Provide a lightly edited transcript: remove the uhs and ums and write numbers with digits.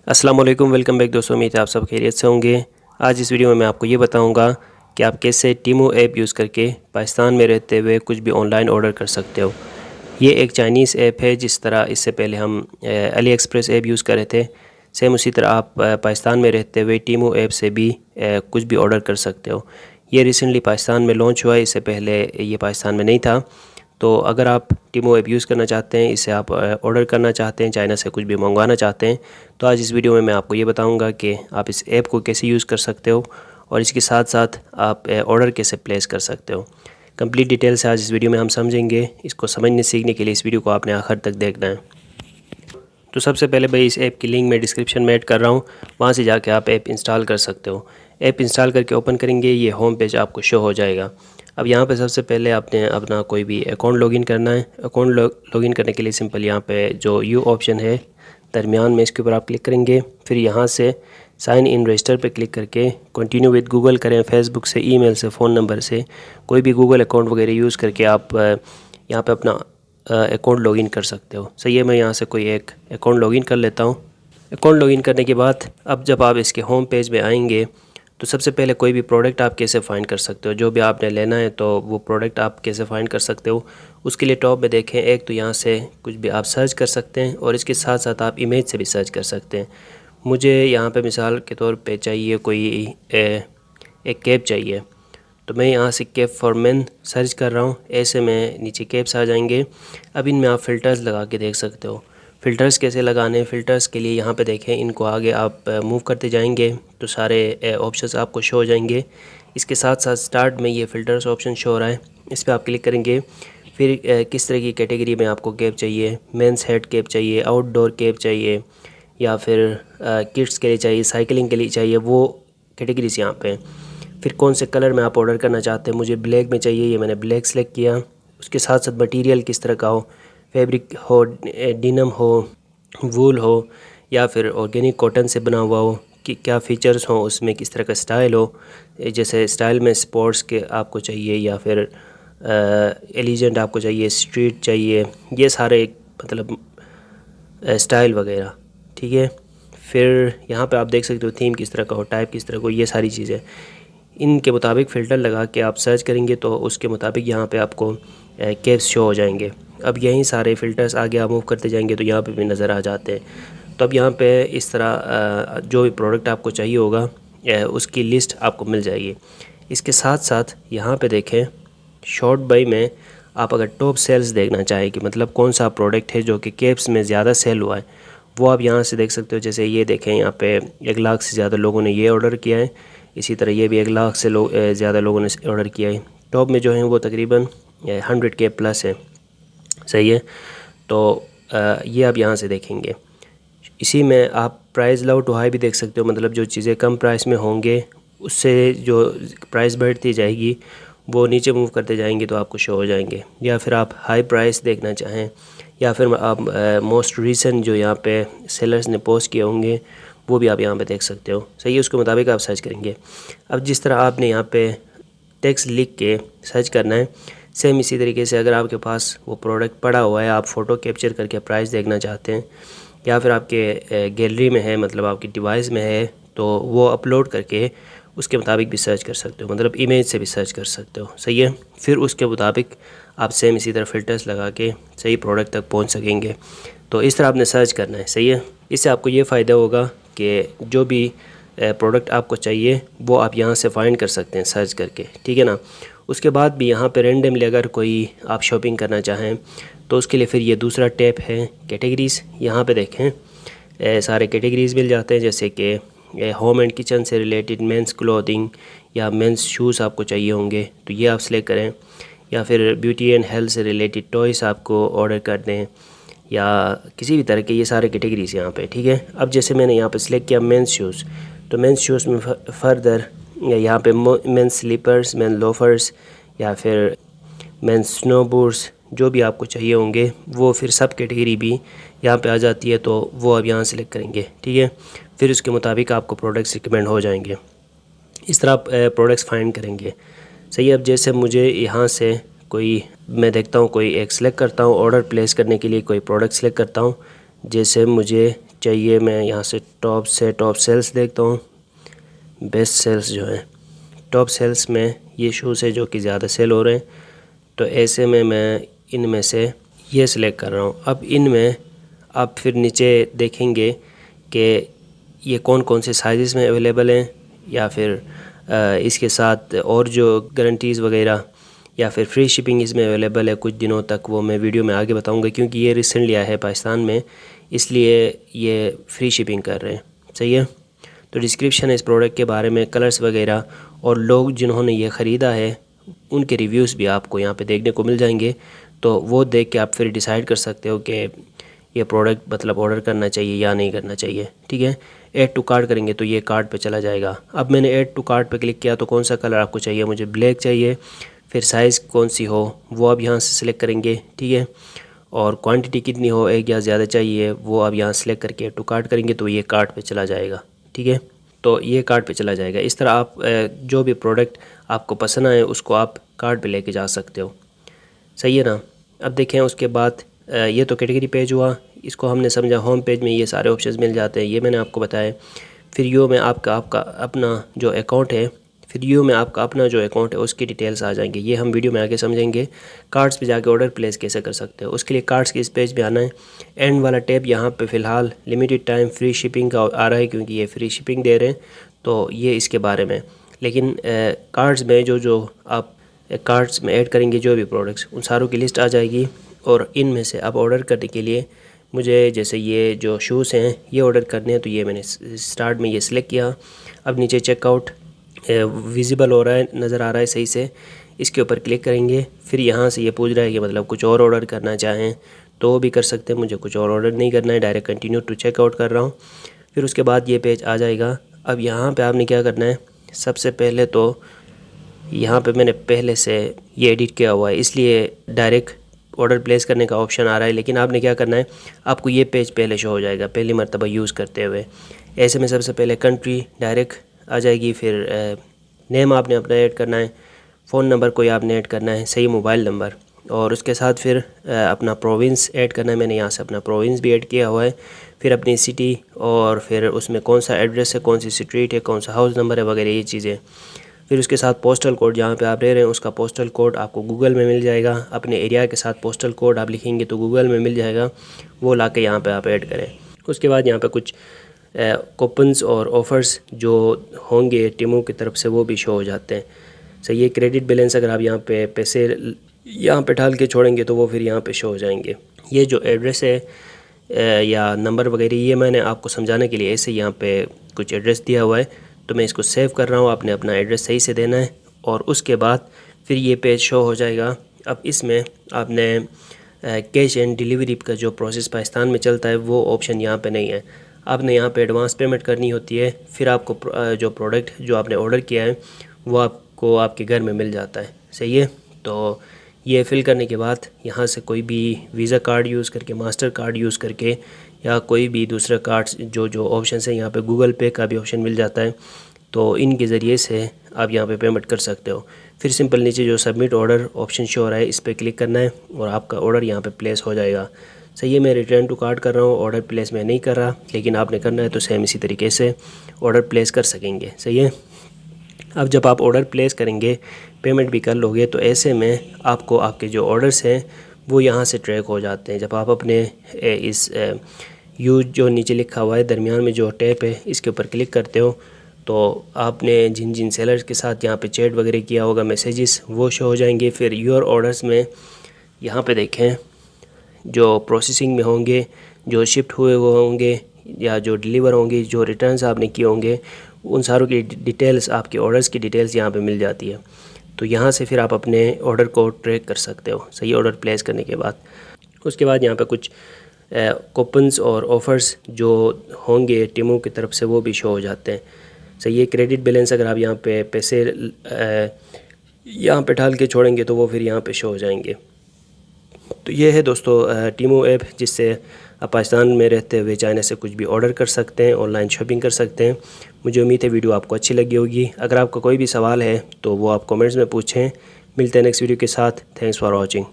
अस्सलाम वालेकुम, welcome back दोस्तों। उम्मीद है आप सब खैरियत से होंगे। आज इस वीडियो में मैं आपको ये बताऊंगा कि आप कैसे टीमू ऐप यूज़ करके पाकिस्तान में रहते हुए कुछ भी ऑनलाइन ऑर्डर कर सकते हो। ये एक चाइनीज़ ऐप है, जिस तरह इससे पहले हम अली एक्सप्रेस ऐप यूज़ कर रहे थे, सेम उसी तरह आप पाकिस्तान में रहते हुए टीमू ऐप से भी कुछ भी ऑर्डर कर सकते हो। ये रिसेंटली पाकिस्तान में लॉन्च हुआ है, इससे पहले ये पाकिस्तान में नहीं था। तो अगर आप टीमो ऐप यूज़ करना चाहते हैं, इसे आप ऑर्डर करना चाहते हैं, चाइना से कुछ भी मंगवाना चाहते हैं, तो आज इस वीडियो में मैं आपको ये बताऊंगा कि आप इस ऐप को कैसे यूज़ कर सकते हो और इसके साथ साथ आप ऑर्डर कैसे प्लेस कर सकते हो। कंप्लीट डिटेल से आज इस वीडियो में हम समझेंगे। इसको समझने सीखने के लिए इस वीडियो को आपने आखिर तक देखना है। तो सबसे पहले भाई, इस ऐप की लिंक मैं डिस्क्रिप्शन में ऐड कर रहा हूँ, वहाँ से जाके आप ऐप इंस्टॉल कर सकते हो। ऐप इंस्टॉल करके ओपन करेंगे, ये होम पेज आपको शो हो जाएगा। अब यहाँ पे सबसे पहले आपने अपना कोई भी अकाउंट लॉगिन करना है। अकाउंट लॉगिन करने के लिए सिंपल यहाँ पे जो यू ऑप्शन है दरमियान में, इसके ऊपर आप क्लिक करेंगे। फिर यहाँ से साइन इन रजिस्टर पे क्लिक करके कंटिन्यू विद गूगल करें। फेसबुक से, ईमेल से, फ़ोन नंबर से, कोई भी गूगल अकाउंट वगैरह यूज़ करके आप यहाँ पे अपना अकाउंट लॉगिन कर सकते हो। सही है, मैं यहाँ से कोई एक अकाउंट लॉगिन कर लेता हूँ। अकाउंट लॉगिन करने के बाद अब जब आप इसके होम पेज में आएंगे तो सबसे पहले कोई भी प्रोडक्ट आप कैसे फ़ाइंड कर सकते हो। जो भी आपने लेना है तो वो प्रोडक्ट आप कैसे फ़ाइंड कर सकते हो, उसके लिए टॉप में देखें, एक तो यहाँ से कुछ भी आप सर्च कर सकते हैं और इसके साथ साथ आप इमेज से भी सर्च कर सकते हैं। मुझे यहाँ पे मिसाल के तौर पे चाहिए कोई एक कैप चाहिए, तो मैं यहाँ से कैप फॉर मेन सर्च कर रहा हूँ। ऐसे में नीचे कैप्स आ जाएंगे। अब इनमें आप फ़िल्टर्स लगा के देख सकते हो। फ़िल्टर्स कैसे लगाने हैं, फ़िल्टर्स के लिए यहाँ पे देखें, इनको आगे आप मूव करते जाएंगे तो सारे ऑप्शंस आपको शो हो जाएंगे। इसके साथ साथ स्टार्ट में ये फ़िल्टर्स ऑप्शन शो हो रहा है, इस पर आप क्लिक करेंगे। फिर किस तरह की कैटेगरी में आपको कैप चाहिए, मेंस हेड कैप चाहिए, आउटडोर कैप चाहिए, या फिर किड्स के लिए चाहिए, साइकिलिंग के लिए चाहिए, वो कैटेगरीज यहाँ पे। फिर कौन से कलर में आप ऑर्डर करना चाहते हैं, मुझे ब्लैक में चाहिए, ये मैंने ब्लैक सेलेक्ट किया। उसके साथ साथ मटेरियल किस तरह का हो, फैब्रिक हो, डिनम हो, वूल हो, या फिर ऑर्गेनिक कॉटन से बना हुआ हो, कि क्या फ़ीचर्स हों उसमें, किस तरह का स्टाइल हो। जैसे स्टाइल में स्पोर्ट्स के आपको चाहिए या फिर एलिजेंट आपको चाहिए, स्ट्रीट चाहिए, ये सारे मतलब स्टाइल वगैरह। ठीक है, फिर यहाँ पे आप देख सकते हो थीम किस तरह का हो, टाइप किस तरह का हो, ये सारी चीज़ें इनके मुताबिक फ़िल्टर लगा के आप सर्च करेंगे तो उसके मुताबिक यहाँ पे आपको कैप्स शो हो जाएंगे। अब यहीं सारे फ़िल्टर्स आगे आप मूव करते जाएंगे तो यहाँ पे भी नज़र आ जाते हैं। तो अब यहाँ पे इस तरह जो भी प्रोडक्ट आपको चाहिए होगा उसकी लिस्ट आपको मिल जाएगी। इसके साथ साथ यहाँ पे देखें, शॉर्ट बाई में आप अगर टॉप सेल्स देखना चाहें कि मतलब कौन सा प्रोडक्ट है जो कि कैप्स में ज़्यादा सेल हुआ है, वो आप यहाँ से देख सकते हो। जैसे ये देखें, यहाँ पे 1 लाख से ज़्यादा लोगों ने ये ऑर्डर किया है। इसी तरह ये भी 1 लाख से ज़्यादा लोगों ने ऑर्डर किया है। टॉप में जो है वो तकरीबन 100K प्लस है। सही है, तो ये आप यहाँ से देखेंगे। इसी में आप प्राइस लो टू हाई भी देख सकते हो, मतलब जो चीज़ें कम प्राइस में होंगे उससे जो प्राइस बढ़ती जाएगी वो नीचे मूव करते जाएंगे तो आपको शो हो जाएंगे। या फिर आप हाई प्राइस देखना चाहें, या फिर आप मोस्ट रीसेंट जो यहाँ पे सेलर्स ने पोस्ट किए होंगे वो भी आप यहाँ पे देख सकते हो। सही है, उसके मुताबिक आप सर्च करेंगे। अब जिस तरह आपने यहाँ पे टेक्स्ट लिख के सर्च करना है, सेम इसी तरीके से अगर आपके पास वो प्रोडक्ट पड़ा हुआ है, आप फ़ोटो कैप्चर करके प्राइस देखना चाहते हैं, या फिर आपके गैलरी में है, मतलब आपकी डिवाइस में है, तो वो अपलोड करके उसके मुताबिक भी सर्च कर सकते हो, मतलब इमेज से भी सर्च कर सकते हो। सही है, फिर उसके मुताबिक आप सेम इसी तरह फ़िल्टर्स लगा के सही प्रोडक्ट तक पहुंच सकेंगे। तो इस तरह आपने सर्च करना है। सही है, इससे आपको ये फ़ायदा होगा कि जो भी प्रोडक्ट आपको चाहिए वो आप यहाँ से फाइंड कर सकते हैं सर्च करके। ठीक है ना। उसके बाद भी यहाँ पे रेंडमली अगर कोई आप शॉपिंग करना चाहें तो उसके लिए फिर ये दूसरा टैब है कैटेगरीज़। यहाँ पे देखें सारे कैटेगरीज़ मिल जाते हैं, जैसे कि होम एंड किचन से रिलेटेड, मेंस क्लोथिंग या मेंस शूज़ आपको चाहिए होंगे तो ये आप सिलेक्ट करें, या फिर ब्यूटी एंड हेल्थ से रिलेटेड टॉयस आपको ऑर्डर कर दें, या किसी भी तरह के, ये सारे कैटेगरीज़ यहाँ पे। ठीक है, अब जैसे मैंने यहाँ पे सिलेक्ट किया मेंस शूज़, तो मेंस शूज़ में फर्दर यहाँ पे मेंस स्लीपर्स, मेंस लोफर्स, या फिर मेंस स्नो बूट्स, जो भी आपको चाहिए होंगे वो फिर सब कैटेगरी भी यहाँ पे आ जाती है, तो वो आप यहाँ सेलेक्ट करेंगे। ठीक है, फिर उसके मुताबिक आपको प्रोडक्ट्स रिकमेंड हो जाएंगे। इस तरह आप प्रोडक्ट्स फाइंड करेंगे। सही है, अब जैसे मुझे यहाँ से कोई, मैं देखता हूँ कोई एक सिलेक्ट करता हूँ ऑर्डर प्लेस करने के लिए, कोई प्रोडक्ट सेलेक्ट करता हूँ। जैसे मुझे चाहिए, मैं यहाँ से टॉप सेल्स देखता हूँ। बेस्ट सेल्स जो है, टॉप सेल्स में ये शूज़ है जो कि ज़्यादा सेल हो रहे हैं। तो ऐसे में मैं इनमें से ये सिलेक्ट कर रहा हूँ। अब इनमें आप फिर नीचे देखेंगे कि ये कौन कौन से साइज़ में अवेलेबल हैं, या फिर इसके साथ और जो गारंटीज़ वगैरह या फिर फ्री शिपिंग इसमें अवेलेबल है कुछ दिनों तक, वो मैं वीडियो में आगे बताऊंगा। क्योंकि ये रिसेंटली आया है पाकिस्तान में, इसलिए ये फ्री शिपिंग कर रहे हैं। सही है। तो डिस्क्रिप्शन है इस प्रोडक्ट के बारे में, कलर्स वगैरह और लोग जिन्होंने ये ख़रीदा है उनके रिव्यूज़ भी आपको यहाँ पे देखने को मिल जाएंगे। तो वो देख के आप फिर डिसाइड कर सकते हो कि ये प्रोडक्ट मतलब ऑर्डर करना चाहिए या नहीं करना चाहिए। ठीक है। ऐड टू कार्ट करेंगे तो ये कार्ट पे चला जाएगा। अब मैंने ऐड टू कार्ट पे क्लिक किया तो कौन सा कलर आपको चाहिए, मुझे ब्लैक चाहिए। फिर साइज़ कौन सी हो वो आप यहाँ से सिलेक्ट करेंगे। ठीक है। और क्वांटिटी कितनी हो, एक या ज़्यादा चाहिए, वो आप यहाँ सेलेक्ट करके ऐड टू कार्ट करेंगे तो ये कार्ट पे चला जाएगा। ठीक है। तो ये कार्ट पे चला जाएगा। इस तरह आप जो भी प्रोडक्ट आपको पसंद आए उसको आप कार्ट पे लेके जा सकते हो। सही है ना। अब देखें उसके बाद ये तो कैटेगरी पेज हुआ, इसको हमने समझा। होम पेज में ये सारे ऑप्शंस मिल जाते हैं, ये मैंने आपको बताया। फिर यू में आपका अपना जो अकाउंट है, फिर यू में आपका अपना जो अकाउंट है उसकी डिटेल्स आ जाएंगे। ये हम वीडियो में आगे समझेंगे। कार्ड्स पे जाके ऑर्डर प्लेस कैसे कर सकते हो, उसके लिए कार्ड्स के इस पेज पे आना है। एंड वाला टैब यहाँ पे फ़िलहाल लिमिटेड टाइम फ्री शिपिंग का आ रहा है, क्योंकि ये फ्री शिपिंग दे रहे हैं। तो ये इसके बारे में। लेकिन कार्ड्स में जो आप कार्ड्स में ऐड करेंगे जो भी प्रोडक्ट्स, उन सारों की लिस्ट आ जाएगी। और इनमें से अब ऑर्डर करने के लिए मुझे, जैसे ये जो शूज़ हैं ये ऑर्डर करने हैं, तो ये मैंने स्टार्ट में ये सिलेक्ट किया। अब नीचे चेकआउट विजिबल हो रहा है, नज़र आ रहा है सही से, इसके ऊपर क्लिक करेंगे। फिर यहाँ से ये पूछ रहा है कि मतलब कुछ और ऑर्डर करना चाहें तो वो भी कर सकते हैं। मुझे कुछ और ऑर्डर नहीं करना है, डायरेक्ट कंटिन्यू टू चेकआउट कर रहा हूँ। फिर उसके बाद ये पेज आ जाएगा। अब यहाँ पे आपने क्या करना है, सबसे पहले तो यहाँ पे मैंने पहले से ये एडिट किया हुआ है, इसलिए डायरेक्ट ऑर्डर प्लेस करने का ऑप्शन आ रहा है। लेकिन आपने क्या करना है, आपको ये पेज पहले शो हो जाएगा पहली मरतबा यूज़ करते हुए। ऐसे में सबसे पहले कंट्री डायरेक्ट आ जाएगी। फिर नेम आपने अपना ऐड करना है, फ़ोन नंबर कोई आपने ऐड करना है, सही मोबाइल नंबर, और उसके साथ फिर अपना प्रोविंस ऐड करना है। मैंने यहाँ से अपना प्रोविंस भी ऐड किया हुआ है। फिर अपनी सिटी, और फिर उसमें कौन सा एड्रेस है, कौन सी स्ट्रीट है, कौन सा हाउस नंबर है वगैरह ये चीज़ें। फिर उसके साथ पोस्टल कोड, जहाँ पे आप रह रहे हैं उसका पोस्टल कोड आपको गूगल में मिल जाएगा। अपने एरिया के साथ पोस्टल कोड आप लिखेंगे तो गूगल में मिल जाएगा, वो ला के यहाँ पर आप ऐड करें। उसके बाद यहाँ पर कुछ कूपन्स और ऑफ़र्स जो होंगे टीमों की तरफ से वो भी शो हो जाते हैं। सही है। क्रेडिट बैलेंस अगर आप यहाँ पे पैसे यहाँ पे डाल के छोड़ेंगे तो वो फिर यहाँ पे शो हो जाएंगे। ये जो एड्रेस है या नंबर वगैरह, ये मैंने आपको समझाने के लिए ऐसे यहाँ पे कुछ एड्रेस दिया हुआ है, तो मैं इसको सेव कर रहा हूँ। आपने अपना एड्रेस सही से देना है और उसके बाद फिर ये पेज शो हो जाएगा। अब इसमें आपने कैश एंड डिलीवरी का जो प्रोसेस पाकिस्तान में चलता है वो ऑप्शन यहाँ पे नहीं है। आपने यहाँ पे एडवांस पेमेंट करनी होती है, फिर आपको जो प्रोडक्ट जो आपने ऑर्डर किया है वो आपको आपके घर में मिल जाता है। सही है। तो ये फ़िल करने के बाद यहाँ से कोई भी वीज़ा कार्ड यूज़ करके, मास्टर कार्ड यूज़ करके, या कोई भी दूसरा कार्ड जो ऑप्शन है, यहाँ पे गूगल पे का भी ऑप्शन मिल जाता है, तो इनके ज़रिए से आप यहाँ पे पेमेंट कर सकते हो। फिर सिंपल नीचे जो सबमिट ऑर्डर ऑप्शन शो हो रहा है इस पर क्लिक करना है और आपका ऑर्डर यहाँ पे प्लेस हो जाएगा। सही है। मैं रिटर्न टू कार्ट कर रहा हूँ, ऑर्डर प्लेस मैं नहीं कर रहा, लेकिन आपने करना है तो सेम इसी तरीके से ऑर्डर प्लेस कर सकेंगे। सही है। अब जब आप ऑर्डर प्लेस करेंगे, पेमेंट भी कर लोगे, तो ऐसे में आपको आपके जो ऑर्डर्स हैं वो यहाँ से ट्रैक हो जाते हैं। जब आप अपने इस यूज जो नीचे लिखा हुआ है दरमियान में जो टैब है इसके ऊपर क्लिक करते हो, तो आपने जिन जिन सेलर्स के साथ यहाँ पे चैट वगैरह किया होगा, मैसेजेस वो शो हो जाएंगे। फिर योर ऑर्डर्स में यहाँ पे देखें जो प्रोसेसिंग में होंगे, जो शिफ्ट हुए हुए होंगे या जो डिलीवर होंगे, जो रिटर्न्स आपने किए होंगे, उन सारों की डिटेल्स, आपके ऑर्डर्स की डिटेल्स यहाँ पे मिल जाती है। तो यहाँ से फिर आप अपने ऑर्डर को ट्रैक कर सकते हो। सही ऑर्डर प्लेस करने के बाद उसके बाद यहाँ पे कुछ कूपन्स और ऑफ़र्स जो होंगे टीमों की तरफ से वो भी शो हो जाते हैं। सही है। क्रेडिट बैलेंस अगर आप यहाँ पे पैसे यहाँ पे डाल के छोड़ेंगे तो वो फिर यहाँ पे शो हो जाएंगे। तो ये है दोस्तों टीमो ऐप, जिससे आप पाकिस्तान में रहते हुए चाइना से कुछ भी ऑर्डर कर सकते हैं, ऑनलाइन शॉपिंग कर सकते हैं। मुझे उम्मीद है वीडियो आपको अच्छी लगी होगी। अगर आपका कोई भी सवाल है तो वो आप कमेंट्स में पूछें। मिलते हैं नेक्स्ट वीडियो के साथ। Thanks for watching.